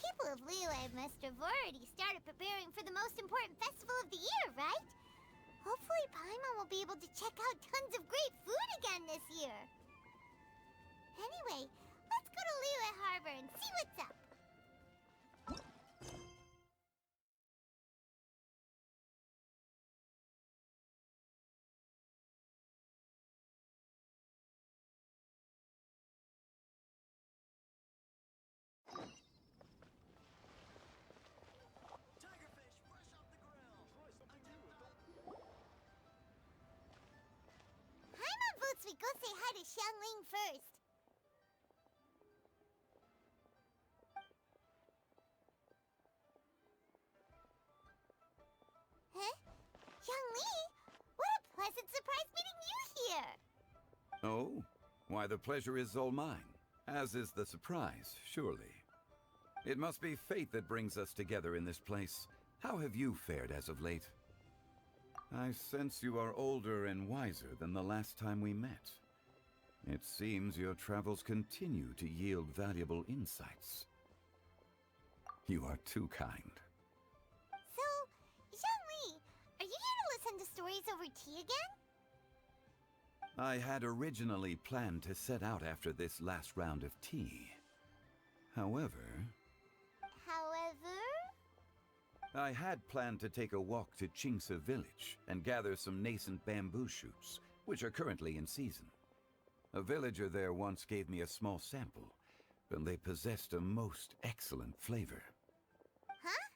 people of Liyue must have already started preparing for the most important festival of the year, right? Hopefully Paimon will be able to check out tons of great food again this year. Anyway, let's go to Liyue Harbor and see what's up. Paimon votes we go say hi to Xiangling first. Huh? Xiangling? What a pleasant surprise meeting you here! Oh? Why, the pleasure is all mine. As is the surprise, surely. It must be fate that brings us together in this place. How have you fared as of late? I sense you are older and wiser than the last time we met. It seems your travels continue to yield valuable insights. You are too kind. So, Xiangling, are you here to listen to stories over tea again? I had originally planned to set out after this last round of tea. However, I had planned to take a walk to Chimes village and gather some nascent bamboo shoots, which are currently in season. A villager there once gave me a small sample, and they possessed a most excellent flavor. Huh?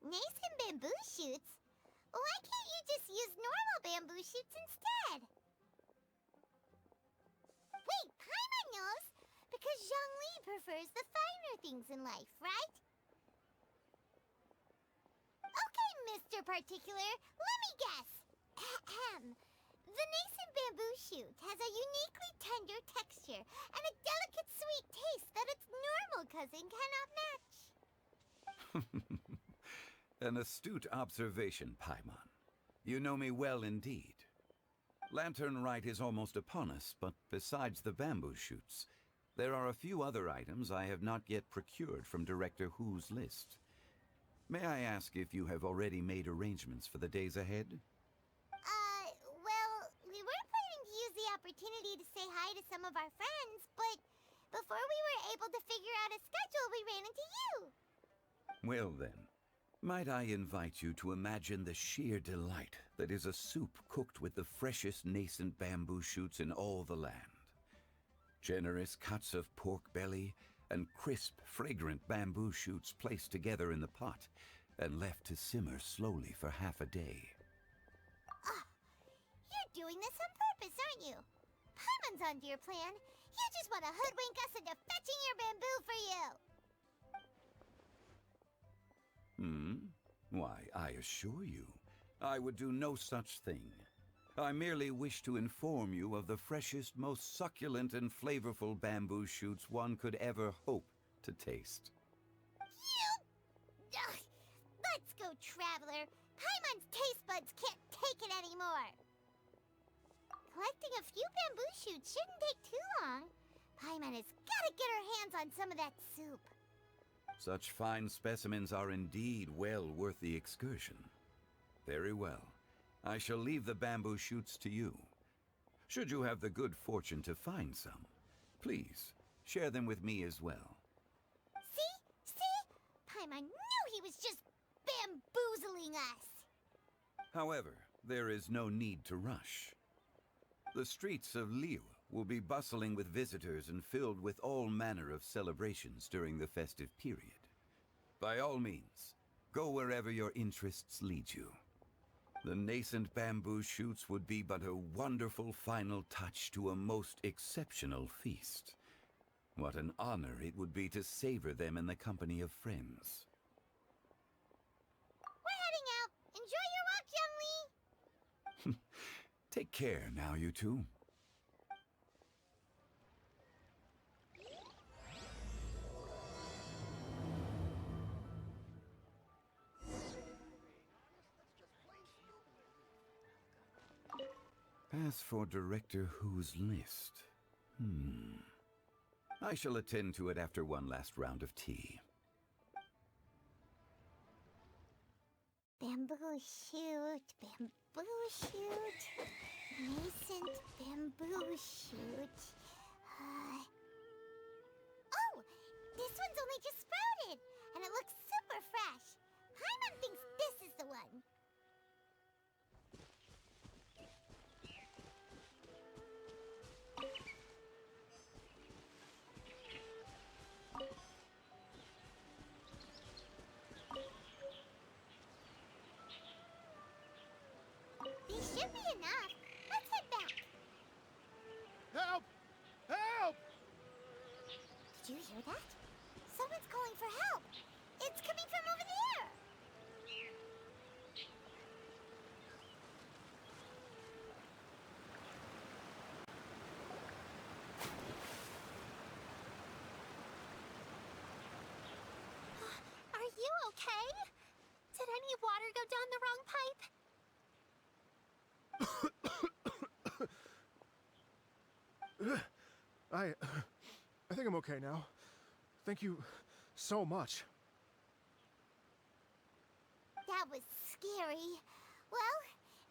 Nascent bamboo shoots? Why can't you just use normal bamboo shoots instead? Wait, Paimon knows! Because Zhongli prefers the finer things in life, right? Okay, Mr. Particular, let me guess. Ahem. The nascent bamboo shoot has a uniquely tender texture and a delicate sweet taste that its normal cousin cannot match. An astute observation, Paimon. You know me well indeed. Lantern Rite is almost upon us, but besides the bamboo shoots, there are a few other items I have not yet procured from Director Hu's list. May I ask if you have already made arrangements for the days ahead? Well, we were planning to use the opportunity to say hi to some of our friends, but before we were able to figure out a schedule, we ran into you. Well then, might I invite you to imagine the sheer delight that is a soup cooked with the freshest nascent bamboo shoots in all the land. Generous cuts of pork belly and crisp, fragrant bamboo shoots placed together in the pot and left to simmer slowly for half a day. You're doing this on purpose, aren't you? Paimon's onto your plan. You just want to hoodwink us into fetching your bamboo for you. Why, I assure you, I would do no such thing. I merely wish to inform you of the freshest, most succulent and flavorful bamboo shoots one could ever hope to taste. Ugh. Let's go, Traveler. Paimon's taste buds can't take it anymore. Collecting a few bamboo shoots shouldn't take too long. Paimon has got to get her hands on some of that soup. Such fine specimens are indeed well worth the excursion. Very well. I shall leave the bamboo shoots to you. Should you have the good fortune to find some, please share them with me as well. See? Paimon knew he was just bamboozling us. However, there is no need to rush. The streets of Liyue will be bustling with visitors and filled with all manner of celebrations during the festive period. By all means, go wherever your interests lead you. The nascent bamboo shoots would be but a wonderful final touch to a most exceptional feast. What an honor it would be to savor them in the company of friends. We're heading out. Enjoy your walk, Young Lee. Take care now, you two. As for Director Hu's list, I shall attend to it after one last round of tea. Bamboo shoot, bamboo shoot, nascent bamboo shoot. Oh, this one's only just sprouted, and it looks super fresh. Paimon thinks this is the one. These should be enough. Let's head back. Help! Help! Did you hear that? Someone's calling for help. It's coming from over there. Are you okay? Did any water go down the wrong pipe? I think I'm okay now. Thank you so much. That was scary. Well,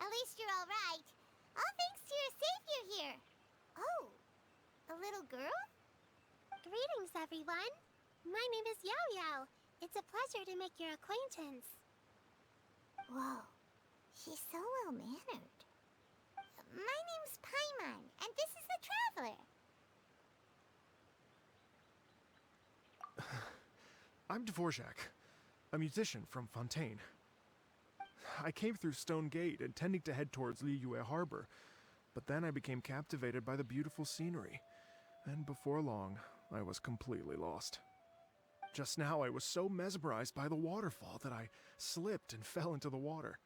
at least you're all right. All thanks to your savior here. Oh, a little girl? Greetings, everyone. My name is Yaoyao. It's a pleasure to make your acquaintance. Whoa, she's so well-mannered. My name's Paimon, and this is the Traveler. I'm Dvorak, a musician from Fontaine. I came through Stone Gate intending to head towards Liyue Harbor, but then I became captivated by the beautiful scenery, and before long, I was completely lost. Just now, I was so mesmerized by the waterfall that I slipped and fell into the water.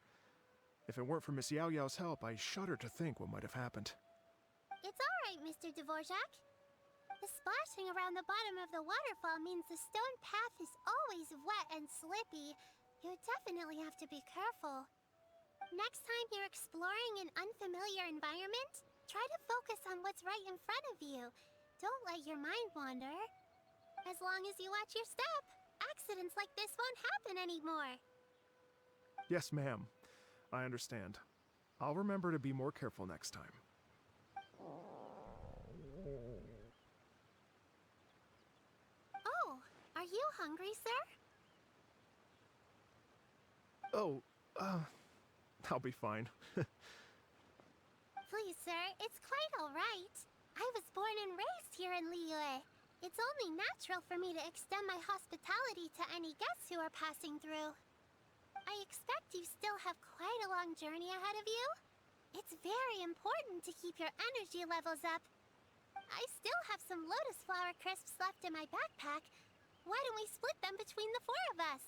If it weren't for Miss Yaoyao's help, I shudder to think what might have happened. It's all right, Mr. Dvorak. The splashing around the bottom of the waterfall means the stone path is always wet and slippy. You definitely have to be careful. Next time you're exploring an unfamiliar environment, try to focus on what's right in front of you. Don't let your mind wander. As long as you watch your step, accidents like this won't happen anymore. Yes, ma'am. I understand. I'll remember to be more careful next time. Oh, are you hungry, sir? Oh, I'll be fine. Please, sir, it's quite all right. I was born and raised here in Liyue. It's only natural for me to extend my hospitality to any guests who are passing through. I expect you still have quite a long journey ahead of you. It's very important to keep your energy levels up. I still have some lotus flower crisps left in my backpack. Why don't we split them between the four of us?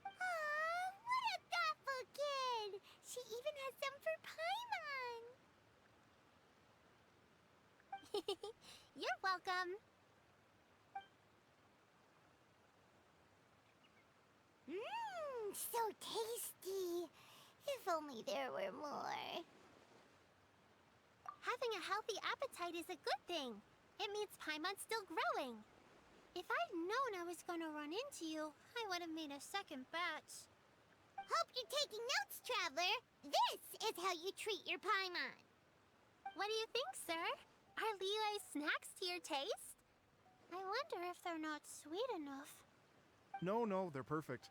Aw, what a thoughtful kid! She even has some for Paimon! You're welcome. Mmm, so tasty. If only there were more. Having a healthy appetite is a good thing. It means Paimon's still growing. If I'd known I was gonna run into you, I would have made a second batch. Hope you're taking notes, Traveler. This is how you treat your Paimon. What do you think, sir? Are Liyue's snacks to your taste? I wonder if they're not sweet enough. No, they're perfect.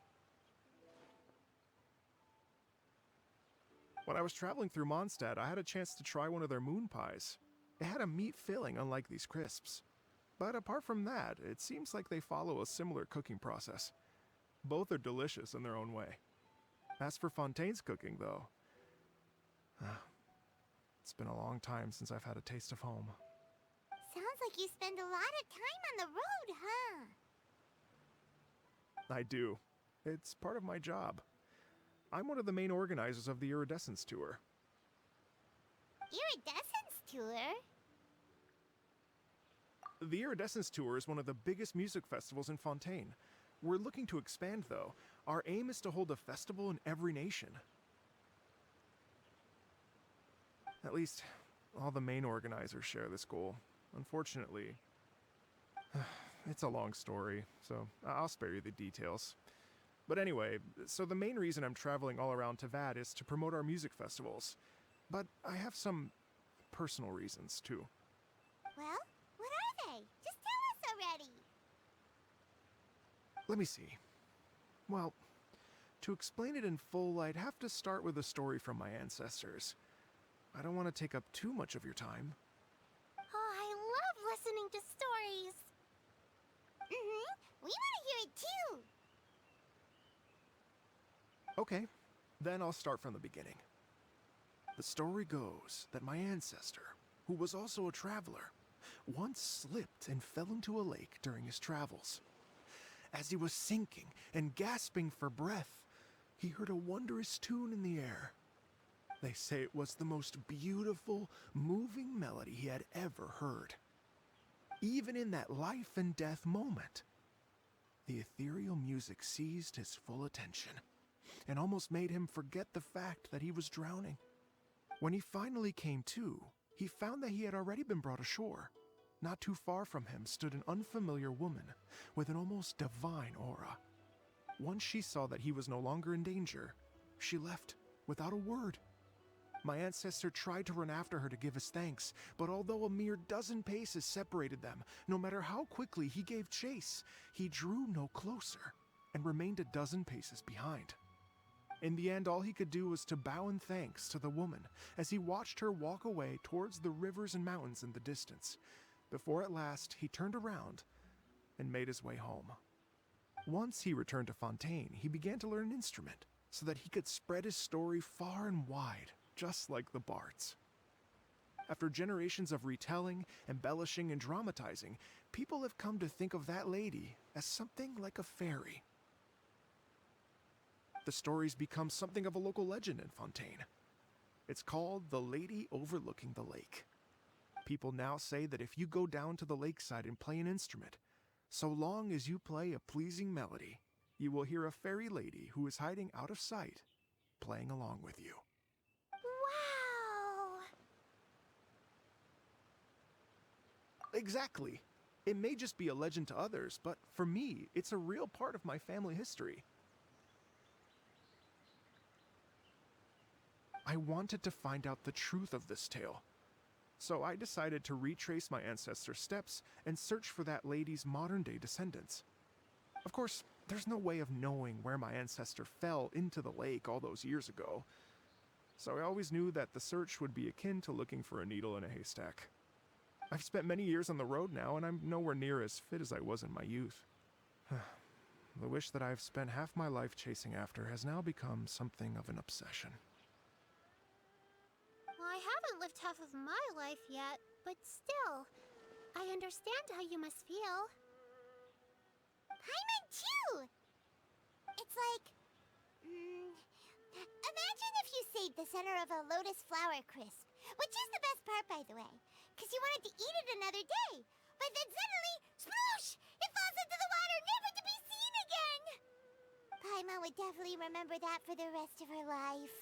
When I was traveling through Mondstadt, I had a chance to try one of their moon pies. It had a meat filling, unlike these crisps. But apart from that, it seems like they follow a similar cooking process. Both are delicious in their own way. As for Fontaine's cooking, though, it's been a long time since I've had a taste of home. Sounds like you spend a lot of time on the road, huh? I do. It's part of my job. I'm one of the main organizers of the Iridescence Tour. Iridescence Tour? The Iridescence Tour is one of the biggest music festivals in Fontaine. We're looking to expand, though. Our aim is to hold a festival in every nation. At least, all the main organizers share this goal. Unfortunately, it's a long story, so I'll spare you the details. But anyway, so the main reason I'm traveling all around Tavad is to promote our music festivals. But I have some personal reasons, too. Well, what are they? Just tell us already. Let me see. Well, to explain it in full, I'd have to start with a story from my ancestors. I don't want to take up too much of your time. Oh, I love listening to stories. We want to hear it too. Okay, then I'll start from the beginning. The story goes that my ancestor, who was also a traveler, once slipped and fell into a lake during his travels. As he was sinking and gasping for breath, he heard a wondrous tune in the air. They say it was the most beautiful, moving melody he had ever heard. Even in that life and death moment, the ethereal music seized his full attention and almost made him forget the fact that he was drowning. When he finally came to, he found that he had already been brought ashore. Not too far from him stood an unfamiliar woman with an almost divine aura. Once she saw that he was no longer in danger, she left without a word. My ancestor tried to run after her to give his thanks, but although a mere dozen paces separated them, no matter how quickly he gave chase, he drew no closer and remained a dozen paces behind. In the end, all he could do was to bow in thanks to the woman as he watched her walk away towards the rivers and mountains in the distance, before at last he turned around and made his way home. Once he returned to Fontaine, he began to learn an instrument so that he could spread his story far and wide, just like the bards. After generations of retelling, embellishing, and dramatizing, people have come to think of that lady as something like a fairy. The story's become something of a local legend in Fontaine. It's called the Lady Overlooking the Lake. People now say that if you go down to the lakeside and play an instrument, so long as you play a pleasing melody, you will hear a fairy lady who is hiding out of sight, playing along with you. Wow! Exactly. It may just be a legend to others, but for me, it's a real part of my family history. I wanted to find out the truth of this tale, so I decided to retrace my ancestors' steps and search for that lady's modern-day descendants. Of course, there's no way of knowing where my ancestor fell into the lake all those years ago, so I always knew that the search would be akin to looking for a needle in a haystack. I've spent many years on the road now, and I'm nowhere near as fit as I was in my youth. The wish that I've spent half my life chasing after has now become something of an obsession. Well, I haven't lived half of my life yet, but still, I understand how you must feel. Paimon too! It's like... imagine if you saved the center of a lotus flower crisp, which is the best part, by the way, because you wanted to eat it another day, but then suddenly, sploosh! It falls into the water, never to be seen again! Paimon would definitely remember that for the rest of her life.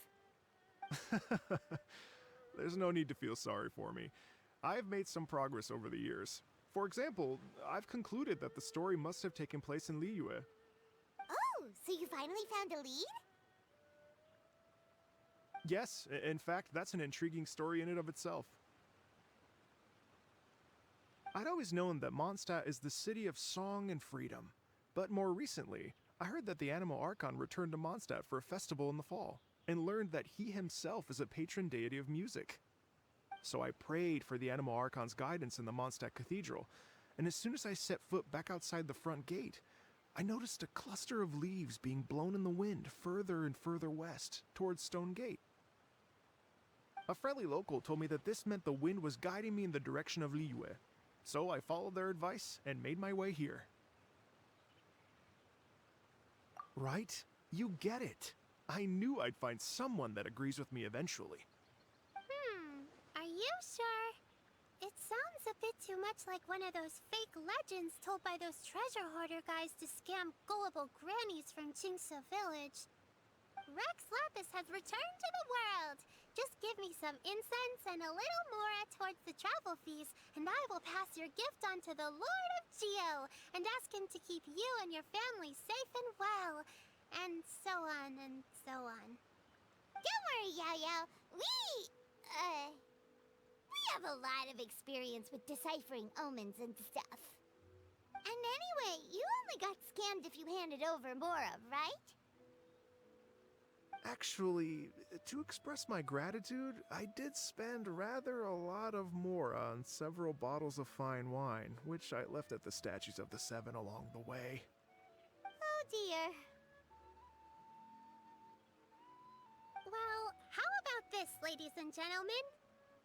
There's no need to feel sorry for me. I've made some progress over the years. For example, I've concluded that the story must have taken place in Liyue. Oh, so you finally found a lead? Yes, in fact, that's an intriguing story in and of itself. I'd always known that Mondstadt is the city of song and freedom, but more recently, I heard that the Animal Archon returned to Mondstadt for a festival in the fall, and learned that he himself is a patron deity of music. So I prayed for the Animal Archon's guidance in the Mondstadt Cathedral, and as soon as I set foot back outside the front gate, I noticed a cluster of leaves being blown in the wind further and further west, towards Stone Gate. A friendly local told me that this meant the wind was guiding me in the direction of Liyue, so I followed their advice and made my way here. Right? You get it. I knew I'd find someone that agrees with me eventually. Are you sure? It sounds a bit too much like one of those fake legends told by those treasure hoarder guys to scam gullible grannies from Qingce Village. Rex Lapis has returned to the world. Just give me some incense and a little more towards the travel fees, and I will pass your gift on to the Lord of Geo and ask him to keep you and your family safe and well. and so on and so on. Don't worry, Yaoyao. We have a lot of experience with deciphering omens and stuff. And anyway, you only got scammed if you handed over more of, right? Actually, to express my gratitude, I did spend rather a lot of more on several bottles of fine wine, which I left at the statues of the Seven along the way. Oh dear. Well, how about this, ladies and gentlemen?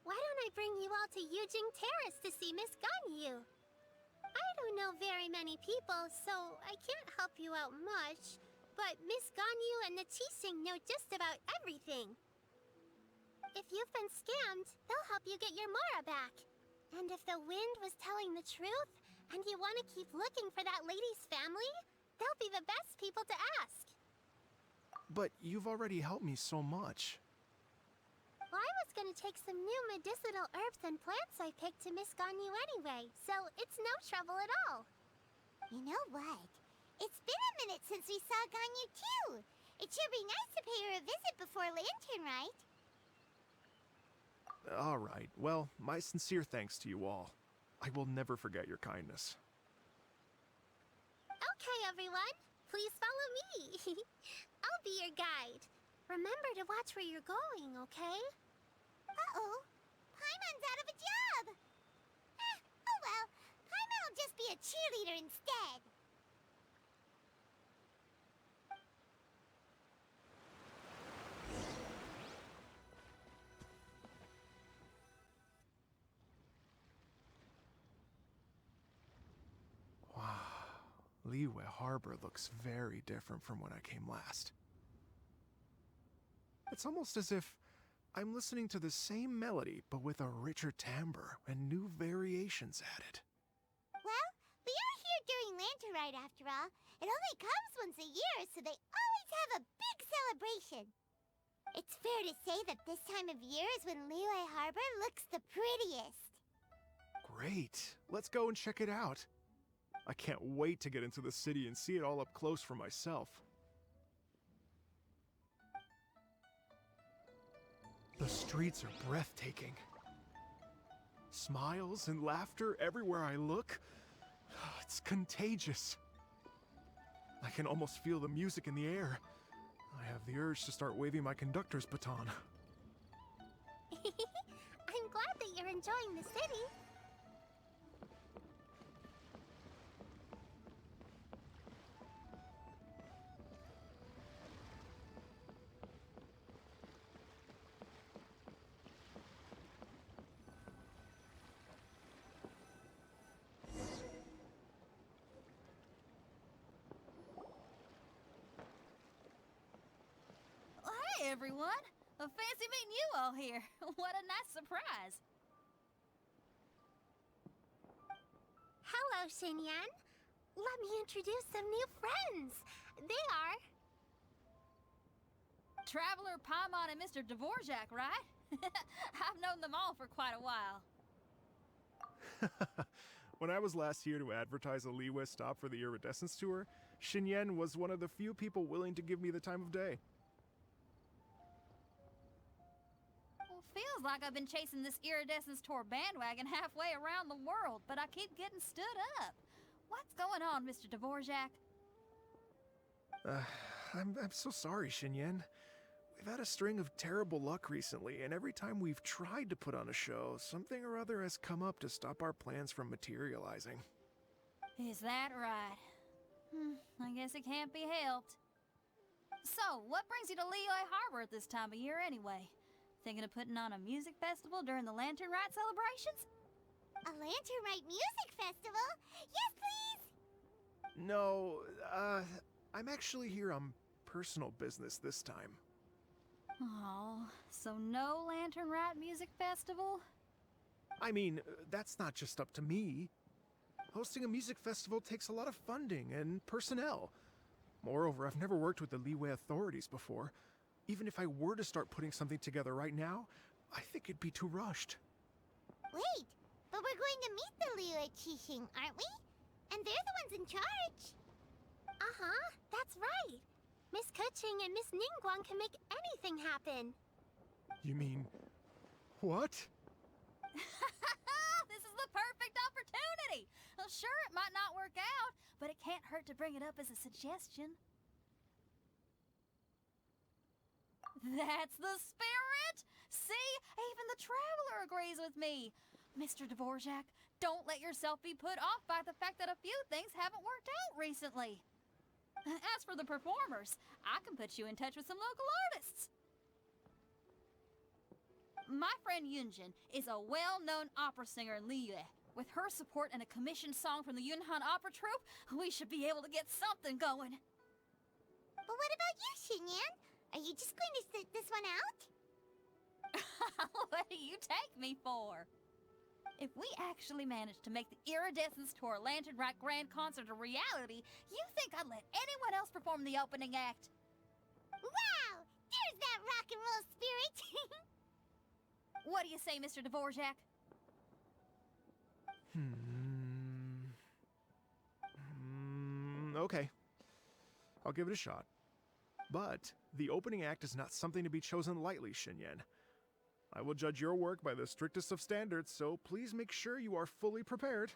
Why don't I bring you all to Yujing Terrace to see Miss Ganyu? I don't know very many people, so I can't help you out much. But Miss Ganyu and the Qixing know just about everything. If you've been scammed, they'll help you get your Mora back. And if the wind was telling the truth, and you want to keep looking for that lady's family, they'll be the best people to ask. But you've already helped me so much. Well, I was gonna take some new medicinal herbs and plants I picked to Miss Ganyu anyway, so it's no trouble at all. You know what? It's been a minute since we saw Ganyu too. It should be nice to pay her a visit before Lantern, right? All right. Well, my sincere thanks to you all. I will never forget your kindness. Okay, everyone. Please follow me. I'll be your guide. Remember to watch where you're going, okay? Uh-oh. Paimon's out of a job. Oh well. Paimon will just be a cheerleader instead. Liyue Harbor looks very different from when I came last. It's almost as if I'm listening to the same melody, but with a richer timbre and new variations added. Well, we are here during Lantern Rite after all. It only comes once a year, so they always have a big celebration. It's fair to say that this time of year is when Liyue Harbor looks the prettiest. Great. Let's go and check it out. I can't wait to get into the city and see it all up close for myself. The streets are breathtaking. Smiles and laughter everywhere I look. It's contagious. I can almost feel the music in the air. I have the urge to start waving my conductor's baton. I'm glad that you're enjoying the city. Hey everyone! Fancy meeting you all here. What a nice surprise. Hello, Xinyan. Let me introduce some new friends. They are... Traveler, Paimon, and Mr. Dvorak, right? I've known them all for quite a while. When I was last here to advertise a Liyue stop for the Iridescence Tour, Xinyan was one of the few people willing to give me the time of day. Well, feels like I've been chasing this Iridescence Tour bandwagon halfway around the world, but I keep getting stood up. What's going on, Mr. Dvorak? I'm so sorry, Xinyan. We've had a string of terrible luck recently, and every time we've tried to put on a show, something or other has come up to stop our plans from materializing. Is that right? I guess it can't be helped. So, what brings you to Liyue Harbor at this time of year anyway? Thinking of putting on a music festival during the Lantern Rite celebrations? A Lantern Rite music festival? Yes, please! No, I'm actually here on personal business this time. Oh, so no Lantern Rite music festival? I mean, that's not just up to me. Hosting a music festival takes a lot of funding and personnel. Moreover, I've never worked with the Liyue authorities before. Even if I were to start putting something together right now, I think it'd be too rushed. Wait, but we're going to meet the Liyue Qixing, aren't we? And they're the ones in charge. Uh-huh, that's right. Miss Keqing and Miss Ningguang can make anything happen. You mean... what? This is the perfect opportunity! Well, sure, it might not work out, but it can't hurt to bring it up as a suggestion. That's the spirit! See? Even the Traveler agrees with me. Mr. Dvorak, don't let yourself be put off by the fact that a few things haven't worked out recently. As for the performers, I can put you in touch with some local artists. My friend Yunjin is a well-known opera singer in Liyue. With her support and a commissioned song from the Yunhan Opera Troupe, we should be able to get something going. But what about you, Xinyan? Are you just going to sit this one out? What do you take me for? If we actually manage to make the Iridescence Tour Lantern Rite Grand Concert a reality, you think I'd let anyone else perform the opening act? Wow! There's that rock and roll spirit! What do you say, Mr. Dvorak? Okay. I'll give it a shot. But the opening act is not something to be chosen lightly, Xinyan. I will judge your work by the strictest of standards, so please make sure you are fully prepared.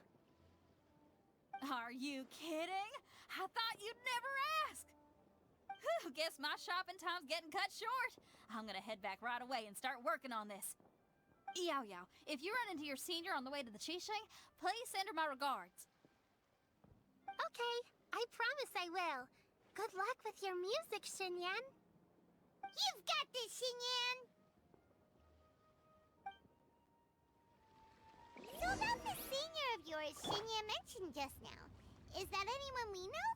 Are you kidding? I thought you'd never ask. Whew, guess my shopping time's getting cut short. I'm gonna head back right away and start working on this. Yaoyao, if you run into your senior on the way to the Qixing, please send her my regards. Okay, I promise I will. Good luck with your music, Xinyan. You've got this, Xinyan! So about the senior of yours Xinyan mentioned just now, is that anyone we know?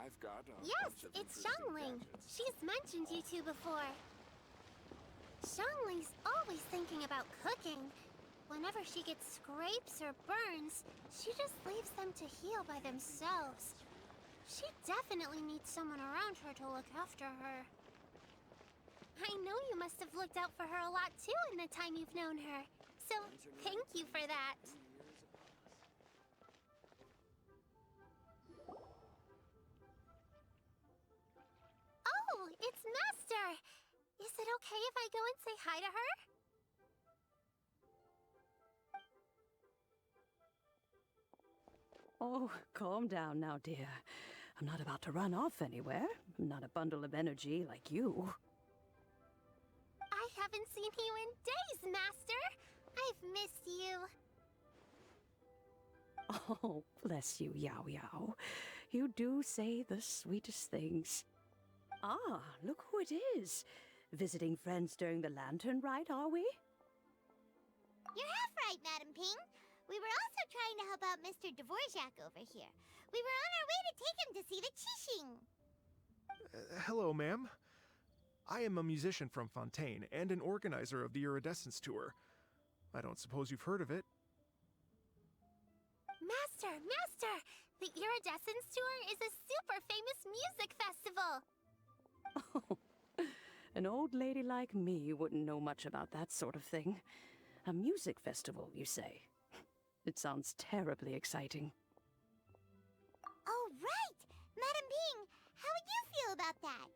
I've got a Yes, bunch of it's interesting Xiangling. gadgets. She's mentioned you two before. Xiangling's always thinking about cooking. Whenever she gets scrapes or burns, she just leaves them to heal by themselves. She definitely needs someone around her to look after her. I know you must have looked out for her a lot too in the time you've known her. So, thank you for that. Oh, it's Master! Is it okay if I go and say hi to her? Oh, calm down now, dear. I'm not about to run off anywhere. I'm not a bundle of energy like you. I haven't seen you in days, Master! I've missed you. Oh, bless you, Yaoyao. You do say the sweetest things. Ah, look who it is. Visiting friends during the Lantern Rite, are we? You're half right, Madam Ping. We were also trying to help out Mr. Dvorak over here. We were on our way to take him to see the Qixing. Hello, ma'am. I am a musician from Fontaine and an organizer of the Iridescence Tour. I don't suppose you've heard of it. Master! The Iridescence Tour is a super famous music festival! Oh, an old lady like me wouldn't know much about that sort of thing. A music festival, you say? It sounds terribly exciting. Oh, right! Madam Ping, how would you feel about that?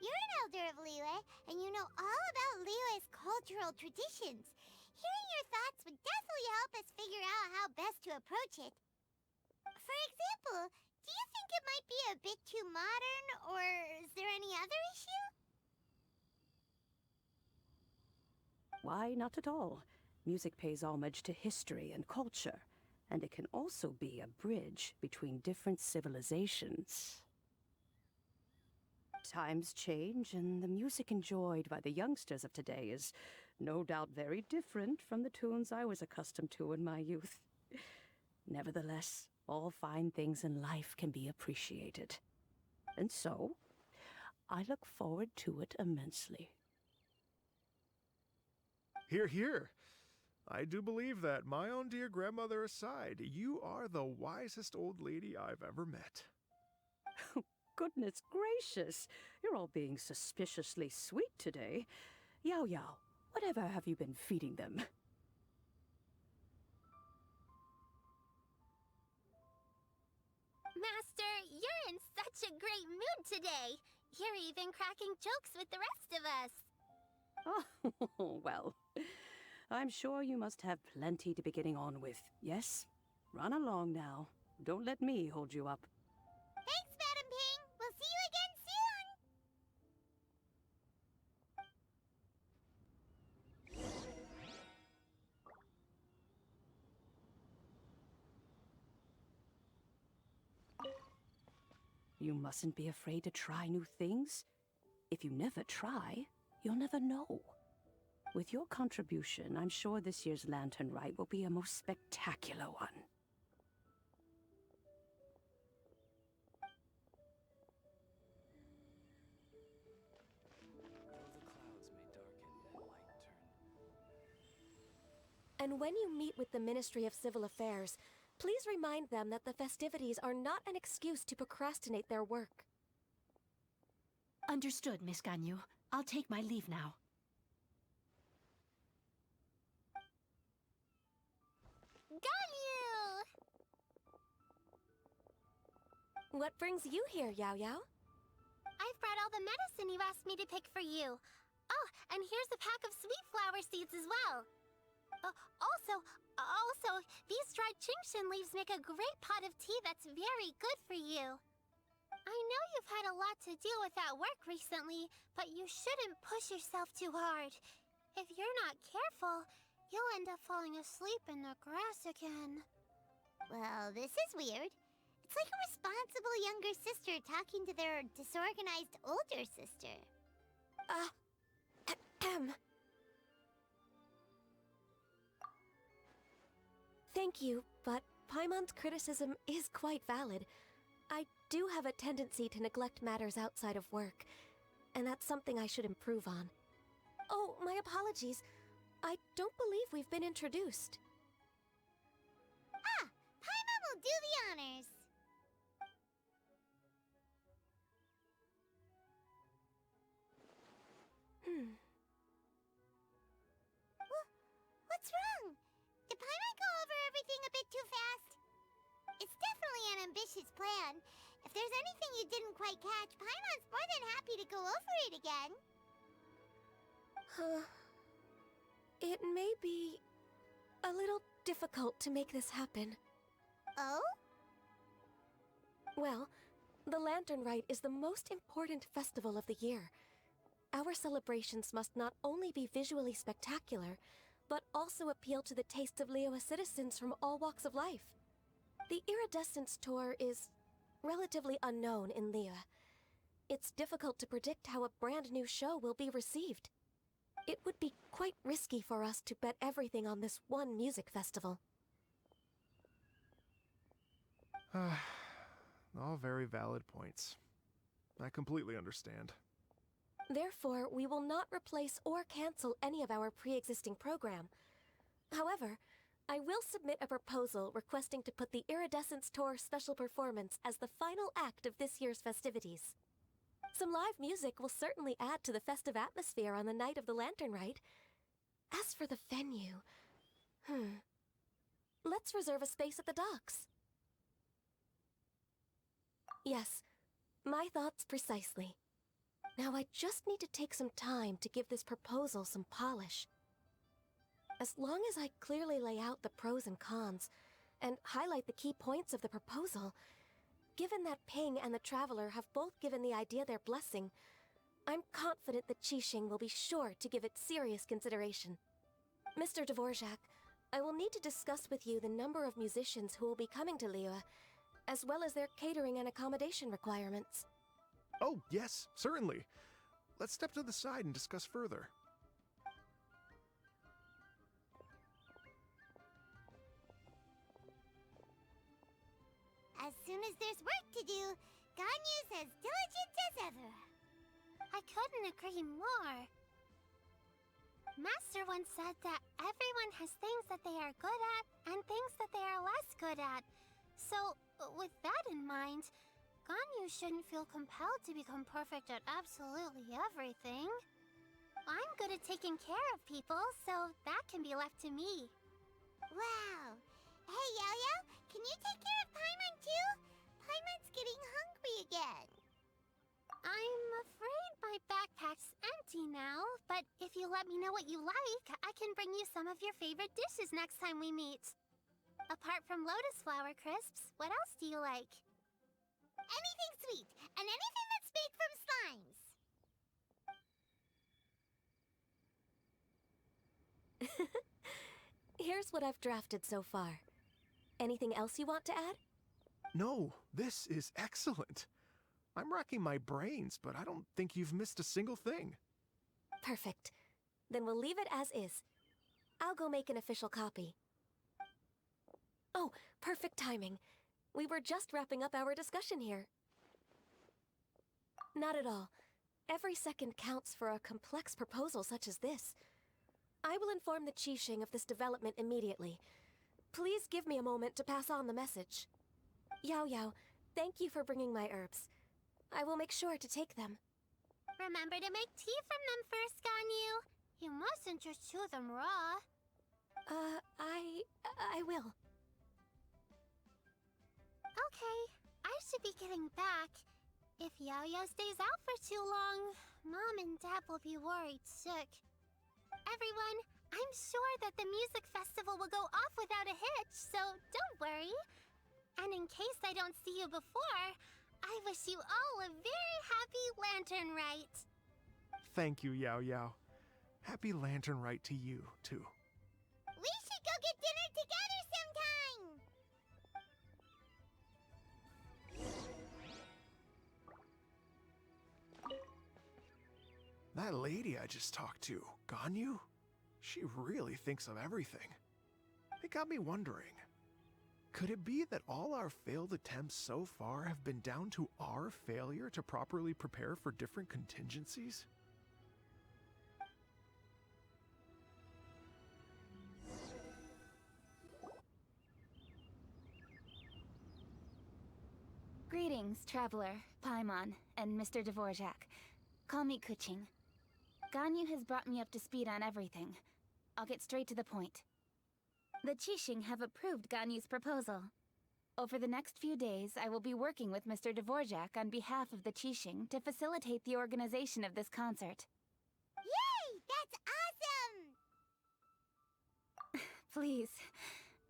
You're an elder of Liyue, and you know all about Liyue's cultural traditions. Hearing your thoughts would definitely help us figure out how best to approach it. For example, do you think it might be a bit too modern, or is there any other issue? Why, not at all. Music pays homage to history and culture, and it can also be a bridge between different civilizations. Times change, and the music enjoyed by the youngsters of today is no doubt very different from the tunes I was accustomed to in my youth. Nevertheless, all fine things in life can be appreciated. And so, I look forward to it immensely. Hear, hear. I do believe that, my own dear grandmother aside, you are the wisest old lady I've ever met. Goodness gracious! You're all being suspiciously sweet today. Yaoyao, whatever have you been feeding them? Master, you're in such such a great mood today. You're even cracking jokes with the rest of us. Oh, well, I'm sure you must have plenty to be getting on with. Yes? Run along now. Don't let me hold you up. Thanks, Madam Ping. We'll see you again soon. You mustn't be afraid to try new things. If you never try, you'll never know. With your contribution, I'm sure this year's Lantern Rite will be a most spectacular one. Though the clouds may darken and light turn. And when you meet with the Ministry of Civil Affairs, please remind them that the festivities are not an excuse to procrastinate their work. Understood, Miss Ganyu. I'll take my leave now. Ganyu! What brings you here, Yaoyao? I've brought all the medicine you asked me to pick for you. Oh, and here's a pack of sweet flower seeds as well. Also, these dried Genshin leaves make a great pot of tea that's very good for you. I know you've had a lot to deal with at work recently, but you shouldn't push yourself too hard. If you're not careful, you'll end up falling asleep in the grass again. Well, this is weird. It's like a responsible younger sister talking to their disorganized older sister. Thank you, but Paimon's criticism is quite valid. I do have a tendency to neglect matters outside of work, and that's something I should improve on. Oh, my apologies. I don't believe we've been introduced. Ah, Paimon will do the honors. What's wrong? Did Paimon go over everything a bit too fast? It's definitely an ambitious plan. If there's anything you didn't quite catch, Paimon's more than happy to go over it again. It may be a little difficult to make this happen. Oh? Well, the Lantern Rite is the most important festival of the year. Our celebrations must not only be visually spectacular, but also appeal to the tastes of Liyue citizens from all walks of life. The Iridescence Tour is relatively unknown in Liyue. It's difficult to predict how a brand new show will be received. It would be quite risky for us to bet everything on this one music festival. All very valid points. I completely understand. Therefore, we will not replace or cancel any of our pre-existing program. However, I will submit a proposal requesting to put the Iridescence Tour special performance as the final act of this year's festivities. Some live music will certainly add to the festive atmosphere on the night of the Lantern Rite. As for the venue... Let's reserve a space at the docks. Yes, my thoughts precisely. Now I just need to take some time to give this proposal some polish. As long as I clearly lay out the pros and cons, and highlight the key points of the proposal, given that Ping and the Traveler have both given the idea their blessing, I'm confident that Qixing will be sure to give it serious consideration. Mr. Dvorak, I will need to discuss with you the number of musicians who will be coming to Liyue, as well as their catering and accommodation requirements. Oh, yes, certainly. Let's step to the side and discuss further. As soon as there's work to do, Ganyu's as diligent as ever. I couldn't agree more. Master once said that everyone has things that they are good at and things that they are less good at. So, with that in mind, Ganyu shouldn't feel compelled to become perfect at absolutely everything. I'm good at taking care of people, so that can be left to me. Wow. Hey, Yaoyao, can you take care of Paimon too? Paimon's getting hungry again. I'm afraid my backpack's empty now, but if you let me know what you like, I can bring you some of your favorite dishes next time we meet. Apart from lotus flower crisps, what else do you like? Anything sweet, and anything that's made from slimes. Here's what I've drafted so far. Anything else you want to add? No, this is excellent. I'm racking my brains, but I don't think you've missed a single thing. Perfect. Then we'll leave it as is. I'll go make an official copy. Oh, perfect timing. We were just wrapping up our discussion here. Not at all. Every second counts for a complex proposal such as this. I will inform the Qixing of this development immediately. Please give me a moment to pass on the message. Yaoyao, thank you for bringing my herbs. I will make sure to take them. Remember to make tea from them first, Ganyu. You mustn't just chew them raw. I will. Okay, I should be getting back. If Yaoyao stays out for too long, Mom and Dad will be worried sick. Everyone, I'm sure that the music festival will go off without a hitch, so don't worry. And in case I don't see you before, I wish you all a very happy Lantern Rite. Thank you, Yaoyao. Happy Lantern Rite to you, too. We should go get dinner together sometime! That lady I just talked to, Ganyu, she really thinks of everything. It got me wondering, could it be that all our failed attempts so far have been down to our failure to properly prepare for different contingencies? Greetings, Traveler, Paimon, and Mr. Dvorak. Call me Kuching. Ganyu has brought me up to speed on everything. I'll get straight to the point. The Qixing have approved Ganyu's proposal. Over the next few days, I will be working with Mr. Dvorak on behalf of the Qixing to facilitate the organization of this concert. Yay! That's awesome! Please.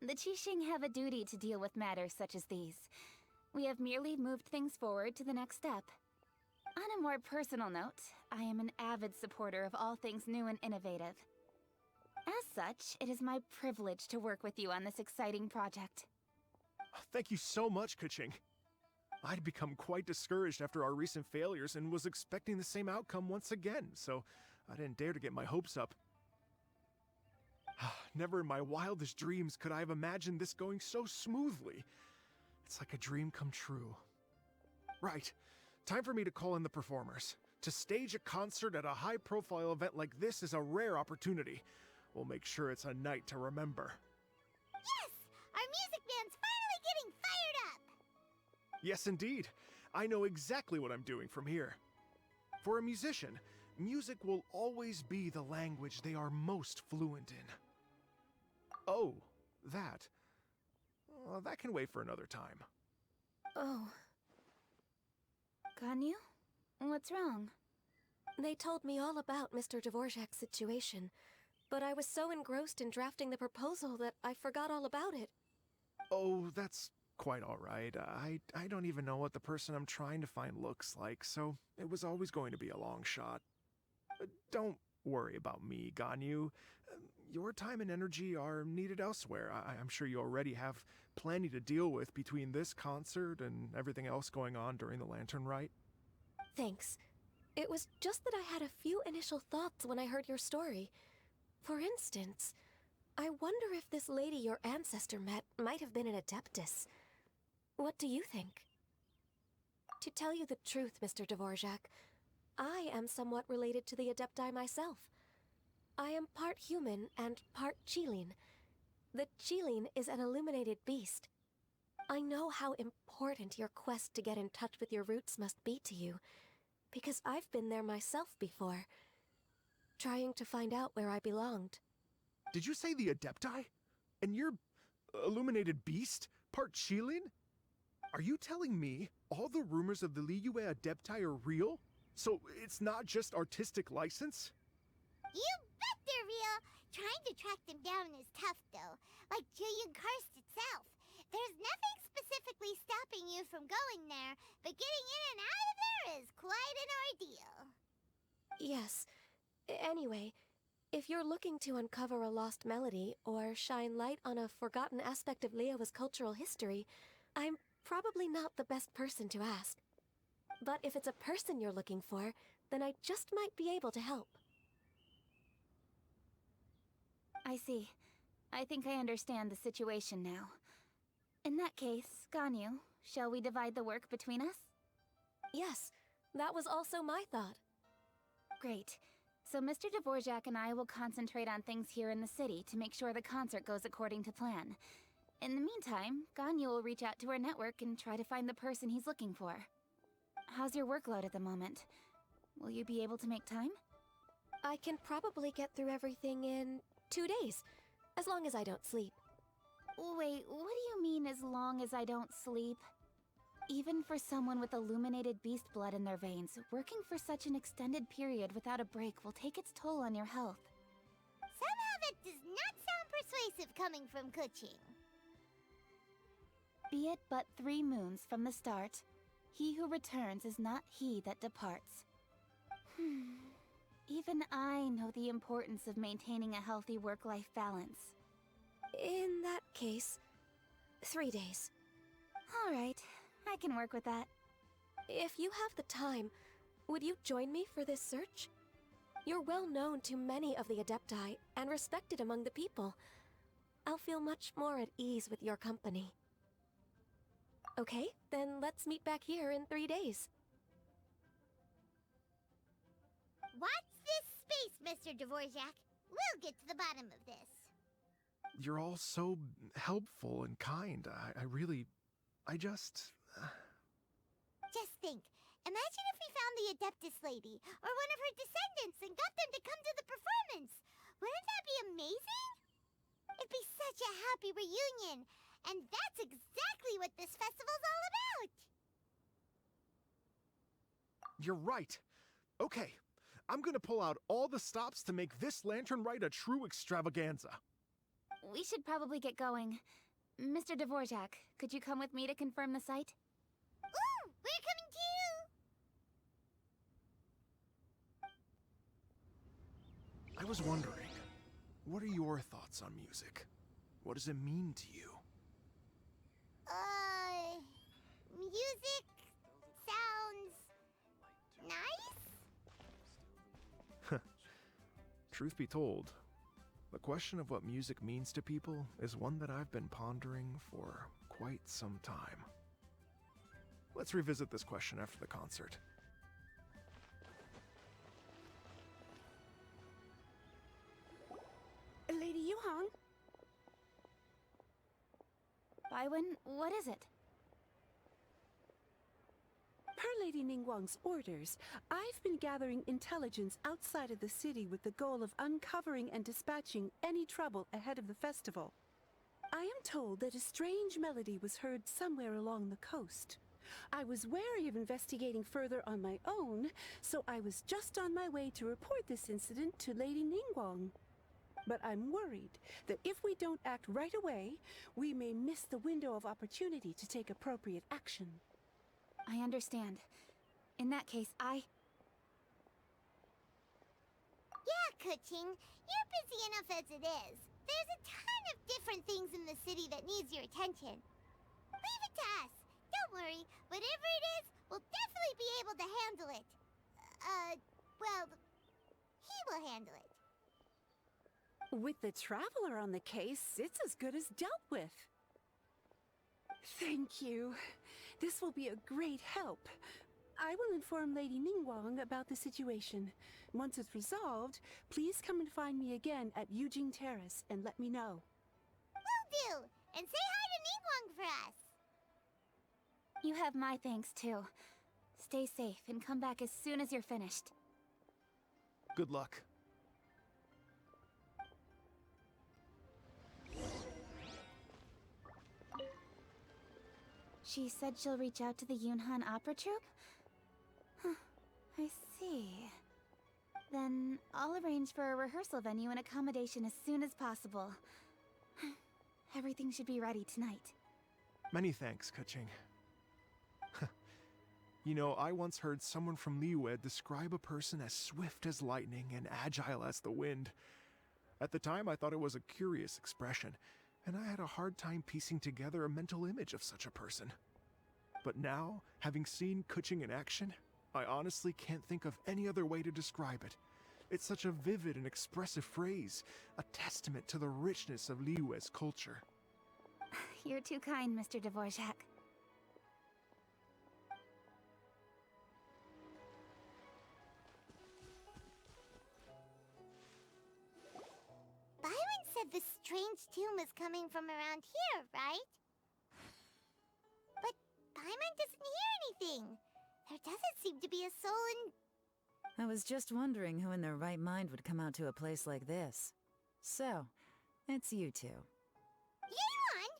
The Qixing have a duty to deal with matters such as these. We have merely moved things forward to the next step. On a more personal note, I am an avid supporter of all things new and innovative. As such, it is my privilege to work with you on this exciting project. Thank you so much, Kuching. I'd become quite discouraged after our recent failures and was expecting the same outcome once again, so I didn't dare to get my hopes up. Never in my wildest dreams could I have imagined this going so smoothly. It's like a dream come true. Right. Time for me to call in the performers. To stage a concert at a high-profile event like this is a rare opportunity. We'll make sure it's a night to remember. Yes! Our music band's finally getting fired up! Yes, indeed. I know exactly what I'm doing from here. For a musician, music will always be the language they are most fluent in. Oh, that. Well, that can wait for another time. Oh. Ganyu? What's wrong? They told me all about Mr. Dvorak's situation, but I was so engrossed in drafting the proposal that I forgot all about it. Oh, that's quite all right. I don't even know what the person I'm trying to find looks like, so it was always going to be a long shot. Don't worry about me, Ganyu. Your time and energy are needed elsewhere. I'm sure you already have plenty to deal with between this concert and everything else going on during the Lantern Rite. Thanks. It was just that I had a few initial thoughts when I heard your story. For instance, I wonder if this lady your ancestor met might have been an Adeptus. What do you think? To tell you the truth, Mr. Dvorak, I am somewhat related to the Adepti myself. I am part human and part Qilin. The Qilin is an illuminated beast. I know how important your quest to get in touch with your roots must be to you, because I've been there myself before, trying to find out where I belonged. Did you say the Adepti? And you're illuminated beast? Part Qilin? Are you telling me all the rumors of the Liyue Adepti are real? So it's not just artistic license? You bet they're real! Trying to track them down is tough, though. Like Julian Karst itself. There's nothing specifically stopping you from going there, but getting in and out of there is quite an ordeal. Yes. Anyway, if you're looking to uncover a lost melody or shine light on a forgotten aspect of Liyue's cultural history, I'm probably not the best person to ask. But if it's a person you're looking for, then I just might be able to help. I see. I think I understand the situation now. In that case, Ganyu, shall we divide the work between us? Yes, that was also my thought. Great. So Mr. Dvorak and I will concentrate on things here in the city to make sure the concert goes according to plan. In the meantime, Ganyu will reach out to her network and try to find the person he's looking for. How's your workload at the moment? Will you be able to make time? I can probably get through everything in 2 days, as long as I don't sleep. Wait, what do you mean as long as I don't sleep? Even for someone with illuminated beast blood in their veins, working for such an extended period without a break will take its toll on your health. Somehow that does not sound persuasive coming from Kuching. Be it but 3 moons from the start, he who returns is not he that departs. Even I know the importance of maintaining a healthy work-life balance. In that case, 3 days. All right, I can work with that. If you have the time, would you join me for this search? You're well known to many of the Adepti and respected among the people. I'll feel much more at ease with your company. Okay, then let's meet back here in 3 days. Watch this space, Mr. Dvorak. We'll get to the bottom of this. You're all so helpful and kind. I just... Just think. Imagine if we found the Adeptus lady, or one of her descendants, and got them to come to the performance. Wouldn't that be amazing? It'd be such a happy reunion. And that's exactly what this festival's all about. You're right. Okay, I'm gonna pull out all the stops to make this lantern rite a true extravaganza. We should probably get going. Mr. Dvorak, could you come with me to confirm the site? Ooh, we're coming too! I was wondering, what are your thoughts on music? What does it mean to you? Music sounds nice? Truth be told, the question of what music means to people is one that I've been pondering for quite some time. Let's revisit this question after the concert. Lady Yuhang? Baiwen, what is it? Per Lady Ningguang's orders, I've been gathering intelligence outside of the city with the goal of uncovering and dispatching any trouble ahead of the festival. I am told that a strange melody was heard somewhere along the coast. I was wary of investigating further on my own, so I was just on my way to report this incident to Lady Ningguang. But I'm worried that if we don't act right away, we may miss the window of opportunity to take appropriate action. I understand. In that case, Yeah, Kuching, you're busy enough as it is. There's a ton of different things in the city that needs your attention. Leave it to us. Don't worry. Whatever it is, we'll definitely be able to handle it. Well, he will handle it. With the Traveler on the case, it's as good as dealt with. Thank you. This will be a great help. I will inform Lady Ningguang about the situation. Once it's resolved, please come and find me again at Yujing Terrace and let me know. Will do. And say hi to Ningguang for us. you have my thanks too. Stay safe and come back as soon as you're finished. Good luck. She said she'll reach out to the Yunhan Opera Troupe? Huh, I see. Then I'll arrange for a rehearsal venue and accommodation as soon as possible. Everything should be ready tonight. Many thanks, Kuching. You know, I once heard someone from Liyue describe a person as swift as lightning and agile as the wind. At the time, I thought it was a curious expression, and I had a hard time piecing together a mental image of such a person. But now, having seen Kuching in action, I honestly can't think of any other way to describe it. It's such a vivid and expressive phrase, a testament to the richness of Liyue's culture. You're too kind, Mr. Dvorak. Byron said the strange tune was coming from around here, right? But Paimon doesn't hear anything. There doesn't seem to be a soul in... I was just wondering who in their right mind would come out to a place like this. So, it's you two. Yeon!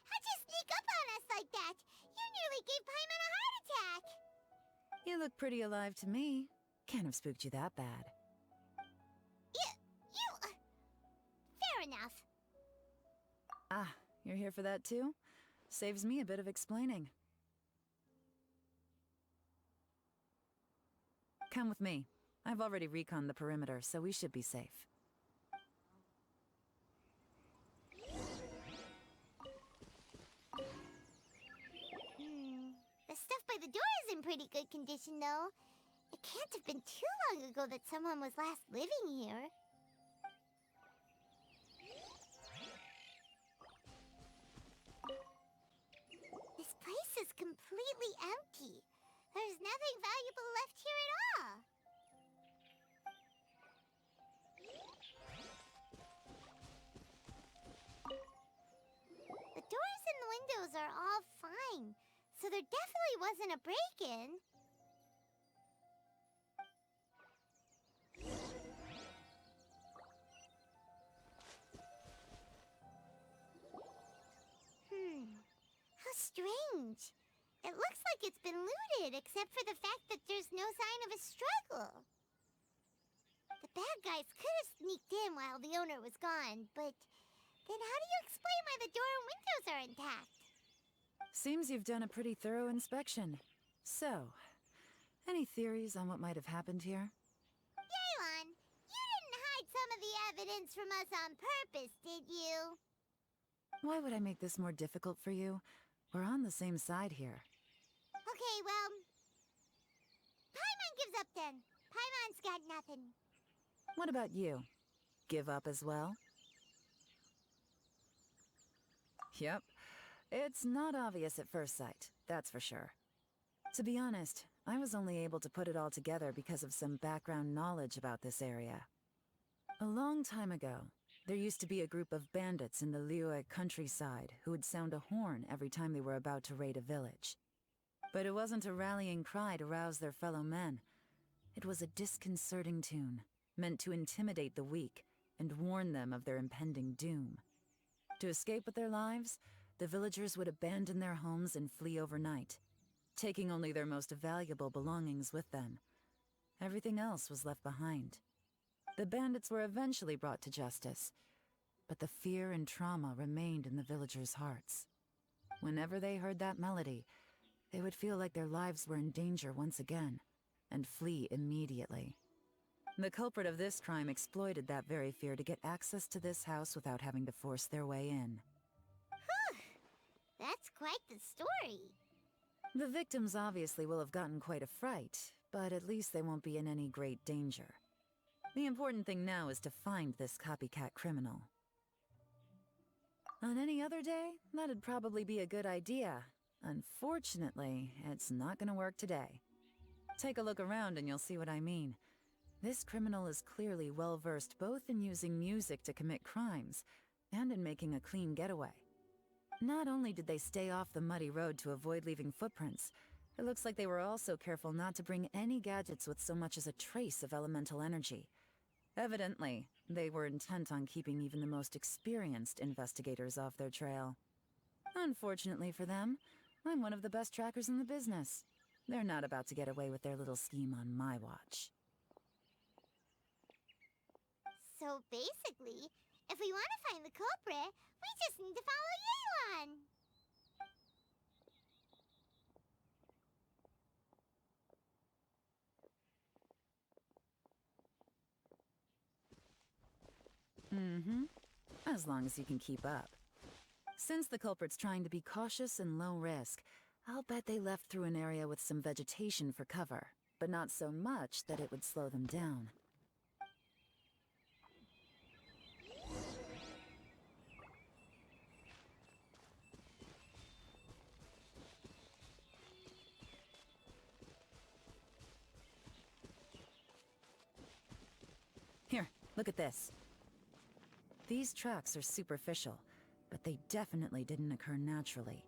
How'd you sneak up on us like that? You nearly gave Paimon a heart attack! You look pretty alive to me. Can't have spooked you that bad. Fair enough. Ah, you're here for that too? Saves me a bit of explaining. Come with me. I've already reconned the perimeter, so we should be safe. The stuff by the door is in pretty good condition, though. It can't have been too long ago that someone was last living here. This place is completely empty. There's nothing valuable left here at all. The doors and the windows are all fine, so there definitely wasn't a break-in. How strange. It looks like it's been looted, except for the fact that there's no sign of a struggle. The bad guys could have sneaked in while the owner was gone, but then how do you explain why the door and windows are intact? Seems you've done a pretty thorough inspection. So, any theories on what might have happened here? Yeon, you didn't hide some of the evidence from us on purpose, did you? Why would I make this more difficult for you? We're on the same side here. Okay, well... Paimon gives up then. Paimon's got nothing. What about you? Give up as well? Yep. It's not obvious at first sight, that's for sure. To be honest, I was only able to put it all together because of some background knowledge about this area. A long time ago, there used to be a group of bandits in the Liyue countryside who would sound a horn every time they were about to raid a village. But it wasn't a rallying cry to rouse their fellow men. It was a disconcerting tune, meant to intimidate the weak and warn them of their impending doom. To escape with their lives, the villagers would abandon their homes and flee overnight, taking only their most valuable belongings with them. Everything else was left behind. The bandits were eventually brought to justice, but the fear and trauma remained in the villagers' hearts. Whenever they heard that melody, they would feel like their lives were in danger once again, and flee immediately. The culprit of this crime exploited that very fear to get access to this house without having to force their way in. That's quite the story. The victims obviously will have gotten quite a fright, but at least they won't be in any great danger. The important thing now is to find this copycat criminal. On any other day, that'd probably be a good idea. Unfortunately, it's not gonna work today. Take a look around and you'll see what I mean. This criminal is clearly well-versed both in using music to commit crimes and in making a clean getaway. Not only did they stay off the muddy road to avoid leaving footprints, it looks like they were also careful not to bring any gadgets with so much as a trace of elemental energy. Evidently, they were intent on keeping even the most experienced investigators off their trail. Unfortunately for them, I'm one of the best trackers in the business. They're not about to get away with their little scheme on my watch. So basically, if we want to find the culprit, we just need to follow Yelan. Mm-hmm. As long as you can keep up. Since the culprit's trying to be cautious and low risk, I'll bet they left through an area with some vegetation for cover, but not so much that it would slow them down. Here, look at this. These tracks are superficial, but they definitely didn't occur naturally.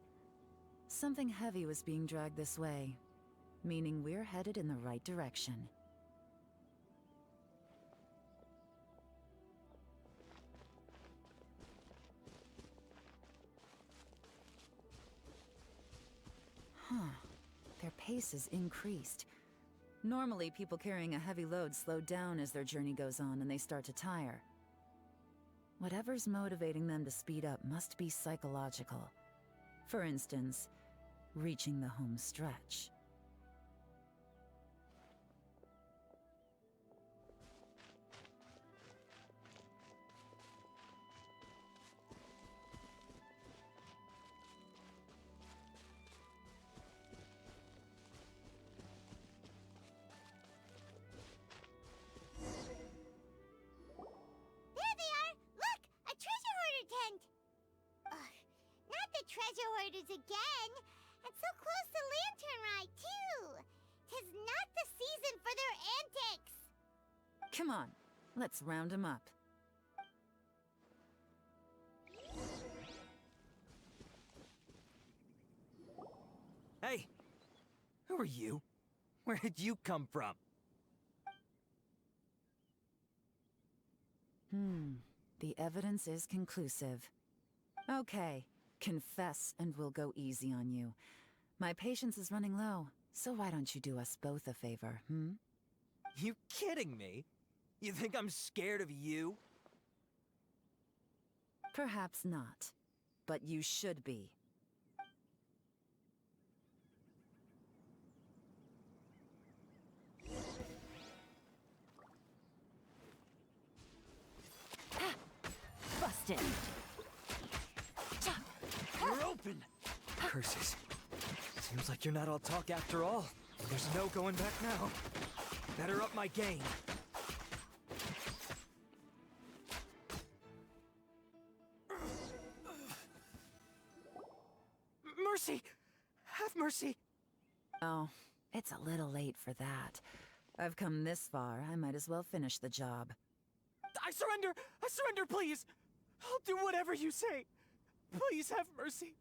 Something heavy was being dragged this way, meaning we're headed in the right direction. Huh. Their pace is increased. Normally, people carrying a heavy load slow down as their journey goes on and they start to tire. Whatever's motivating them to speed up must be psychological. For instance, reaching the home stretch. There they are! Look! A treasure hoarder tent! Ugh, not the treasure hoarders again! And so close to Lantern Rite, too! 'Tis not the season for their antics! Come on, let's round them up. Hey! Who are you? Where did you come from? The evidence is conclusive. Okay, confess and we'll go easy on you. My patience is running low, so why don't you do us both a favor, You kidding me? You think I'm scared of you? Perhaps not, but you should be. Busted! You're open! Curses. Seems like you're not all talk after all. There's no going back now. Better up my game. Mercy! Have mercy! Oh, it's a little late for that. I've come this far, I might as well finish the job. I surrender! I surrender, please! I'll do whatever you say. Please have mercy.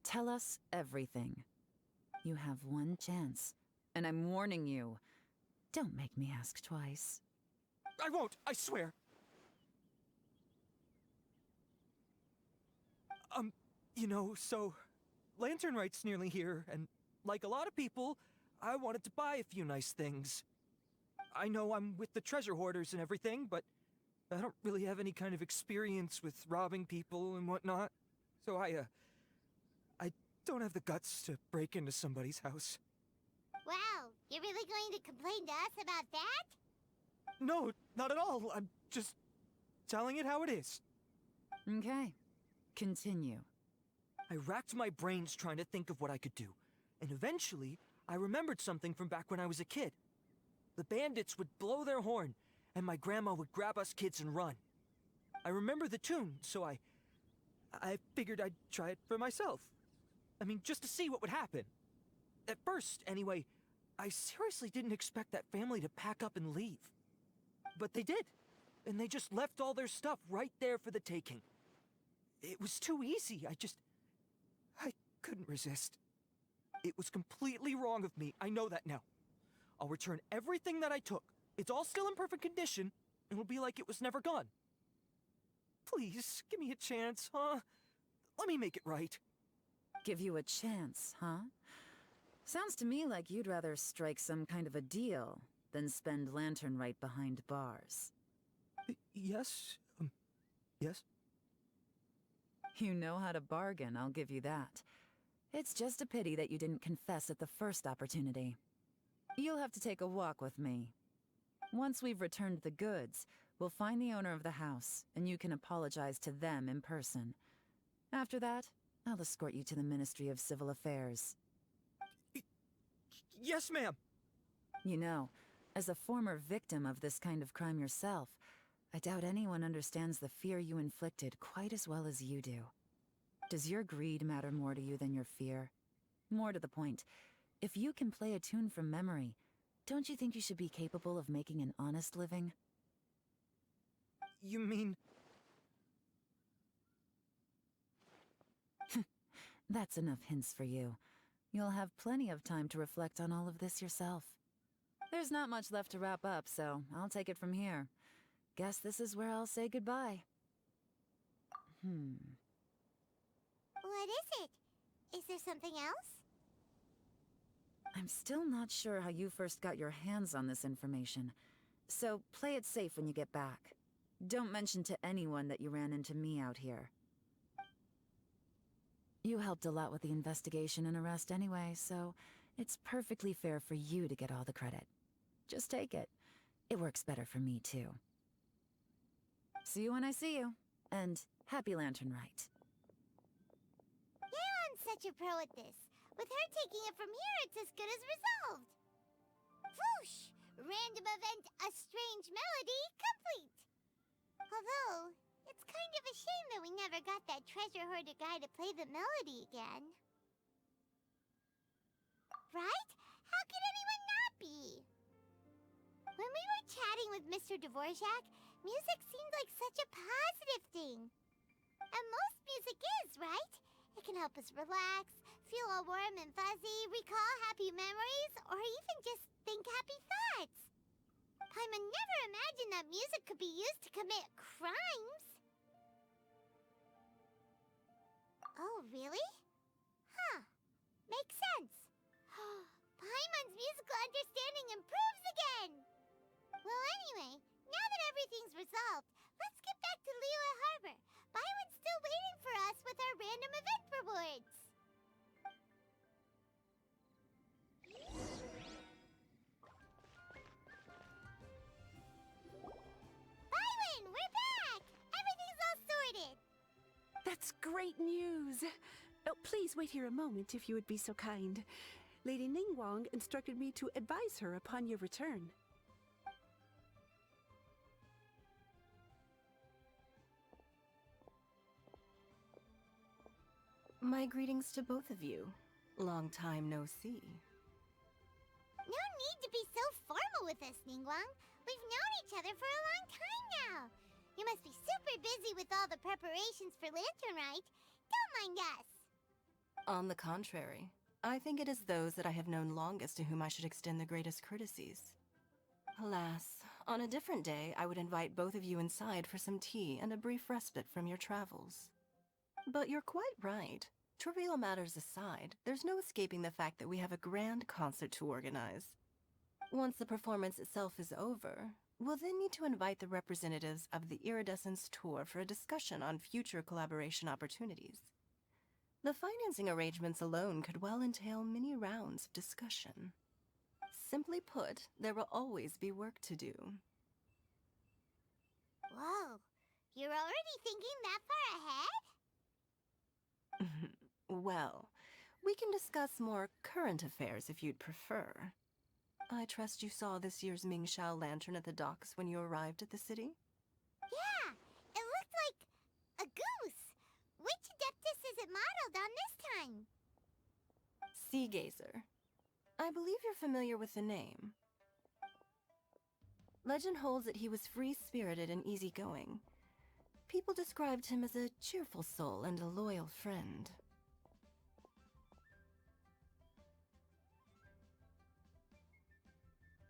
Tell us everything. You have one chance, and I'm warning you. Don't make me ask twice. I won't, I swear. So Lantern Rite's nearly here, and like a lot of people, I wanted to buy a few nice things. I know I'm with the treasure hoarders and everything, but I don't really have any kind of experience with robbing people and whatnot. So I don't have the guts to break into somebody's house. Wow, you're really going to complain to us about that? No, not at all. I'm just telling it how it is. Okay, continue. I racked my brains trying to think of what I could do, and eventually, I remembered something from back when I was a kid. The bandits would blow their horn, and my grandma would grab us kids and run. I remember the tune, so I figured I'd try it for myself. I mean, just to see what would happen. At first, anyway, I seriously didn't expect that family to pack up and leave. But they did, and they just left all their stuff right there for the taking. It was too easy, I couldn't resist. It was completely wrong of me, I know that now. I'll return everything that I took. It's all still in perfect condition, and it'll be like it was never gone. Please, give me a chance, huh? Let me make it right. Give you a chance, huh? Sounds to me like you'd rather strike some kind of a deal than spend Lantern Rite behind bars. Yes? Yes? You know how to bargain, I'll give you that. It's just a pity that you didn't confess at the first opportunity. You'll have to take a walk with me. Once we've returned the goods, we'll find the owner of the house, and you can apologize to them in person. After that, I'll escort you to the Ministry of Civil Affairs. Yes, ma'am! You know, as a former victim of this kind of crime yourself, I doubt anyone understands the fear you inflicted quite as well as you do. Does your greed matter more to you than your fear? More to the point, if you can play a tune from memory, don't you think you should be capable of making an honest living? You mean... That's enough hints for you. You'll have plenty of time to reflect on all of this yourself. There's not much left to wrap up, so I'll take it from here. Guess this is where I'll say goodbye. What is it? Is there something else? I'm still not sure how you first got your hands on this information, so play it safe when you get back. Don't mention to anyone that you ran into me out here. You helped a lot with the investigation and arrest anyway, so it's perfectly fair for you to get all the credit. Just take it. It works better for me, too. See you when I see you, and happy Lantern Rite. Yaoyang's such a pro at this. With her taking it from here, it's as good as resolved. Whoosh! Random event, a strange melody, complete. Although, it's kind of a shame that we never got that treasure hoarder guy to play the melody again. Right? How could anyone not be? When we were chatting with Mr. Dvorak, music seemed like such a positive thing. And most music is, right? It can help us relax, feel all warm and fuzzy, recall happy memories, or even just think happy thoughts. Paimon never imagined that music could be used to commit crimes. Oh, really? Huh. Makes sense. Paimon's musical understanding improves again! Well, anyway, now that everything's resolved, let's get back to Liyue Harbor. Byron's still waiting for us with our random event rewards. Byron, we're back! Everything's all sorted. That's great news. Oh, please wait here a moment if you would be so kind. Lady Ningguang instructed me to advise her upon your return. My greetings to both of you. Long time no see. No need to be so formal with us, Ningguang. We've known each other for a long time now. You must be super busy with all the preparations for Lantern Rite. Don't mind us. On the contrary, I think it is those that I have known longest to whom I should extend the greatest courtesies. Alas, on a different day, I would invite both of you inside for some tea and a brief respite from your travels. But you're quite right. Trivial matters aside, there's no escaping the fact that we have a grand concert to organize. Once the performance itself is over, we'll then need to invite the representatives of the Iridescence Tour for a discussion on future collaboration opportunities. The financing arrangements alone could well entail many rounds of discussion. Simply put, there will always be work to do. Whoa, you're already thinking that far ahead? Well, we can discuss more current affairs if you'd prefer. I trust you saw this year's Mingxiao lantern at the docks when you arrived at the city? Yeah, it looked like a goose. Which Adeptus is it modeled on this time? Sea Gazer. I believe you're familiar with the name. Legend holds that he was free-spirited and easygoing. People described him as a cheerful soul and a loyal friend.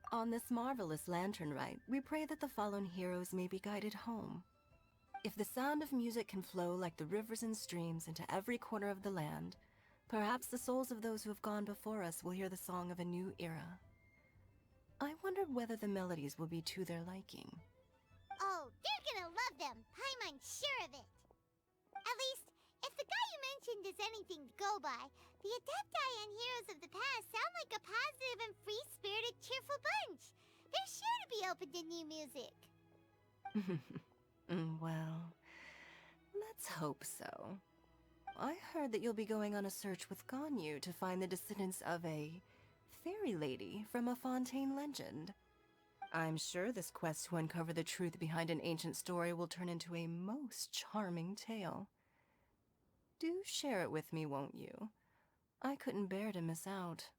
On this marvelous Lantern Rite, we pray that the fallen heroes may be guided home. If the sound of music can flow like the rivers and streams into every corner of the land, Perhaps the souls of those who have gone before us will hear the song of a new era. I wondered whether the melodies will be to their liking. Oh, they're gonna love them. Paimon's sure of it. At least, if the guy you mentioned is anything to go by, the Adepti and Heroes of the Past sound like a positive and free-spirited, cheerful bunch. They're sure to be open to new music. Well, let's hope so. I heard that you'll be going on a search with Ganyu to find the descendants of a fairy lady from a Fontaine legend. I'm sure this quest to uncover the truth behind an ancient story will turn into a most charming tale. Do share it with me, won't you? I couldn't bear to miss out.